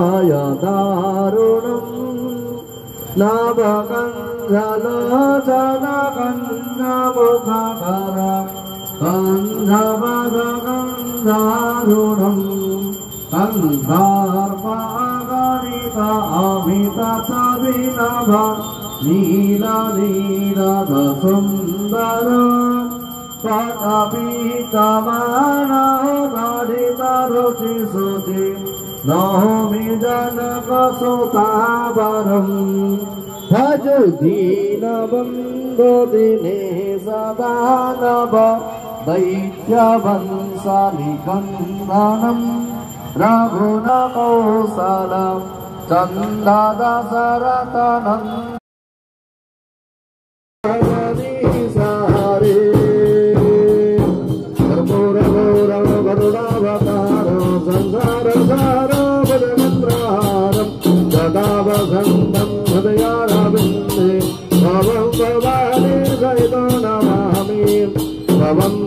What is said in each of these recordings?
दारुणं नवकञ्जलोचनकन्नमुखकर कन्धवदकन्धारुणं कन्धार्पगणित अमितचविनभ नीलनीरदसुन्दर पटपीतमानगणितरुचिसुधि नौमि जनकसुतावरम् भज दीनबन्धो दिने सदा नव दैत्यवंशनिकन्दनम् रघुनकौशल चन्ददशरथनन्दनम्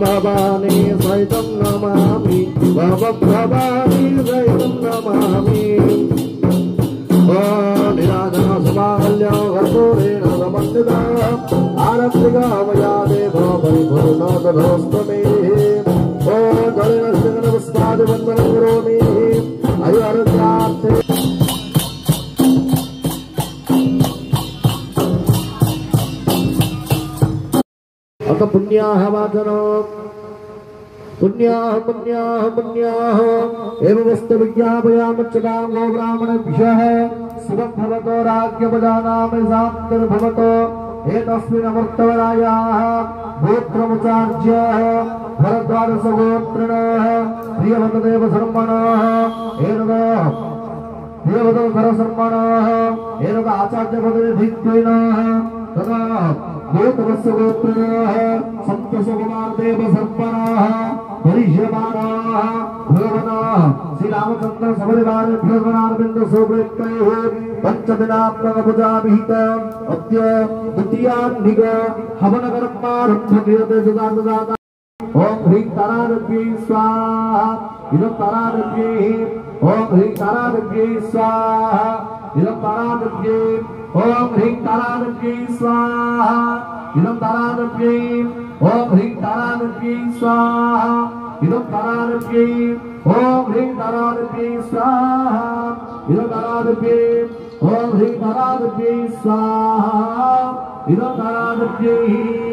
भवानी सहितं नमामि भवानी सहितं नमामि निराजनसमाकल्यो कर्पूरेण समन्विता आरत्रिका मया देव परिपूर्णोदधोऽस्तु मे ॐ गणेशस्य नमस्कारादिवन्दनं करोमि अयोध्यार्थे अथ पुण्याः वाचनो पुण्याः पुण्याः पुण्याः एवं वस्तु विज्ञापयामच्युतां गो ब्राह्मणेभ्यः सुखं भवतो राज्ञपदानां शान्तिर्भवतो एतस्मिन् अमर्तवरायाः गोत्रमुचार्यः भरद्वाजसगोत्रिणः प्रियवतदेव शर्मणः एनदधरशर्मणः एनद आचार्यपदविधित्वेनः तथा गोत्रस्य गोत्रिणः सप्तसुकुमारदेव सर्पणाः परिह्यमानाः भगवतः श्रीरामचन्द्र सपरिवारेभ्यो गणारविन्द सुप्रेत्तैः पञ्चदिनात्मकपूजाभिहित अद्य द्वितीयाह्निक हवनकर्मारम्भ क्रियते सुदानदाता ओम ह्रीं तारादेव्यै स्वाहा इदं तारादेव्यै ओम ह्रीं तारादेव्यै स्वाहा इदं तारादेव्यै ओम ह्रीं तारादेव्यै स्वाहा इदं तारादेव्यै ओम ह्रीं तारादेव्यै स्वाहा इदं तारादेव्यै ओम ह्रीं तारादेव्यै स्वाहा इदं तारादेव्यै ओम ह्रीं तारादेव्यै स्वाहा इदं तारादेव्यै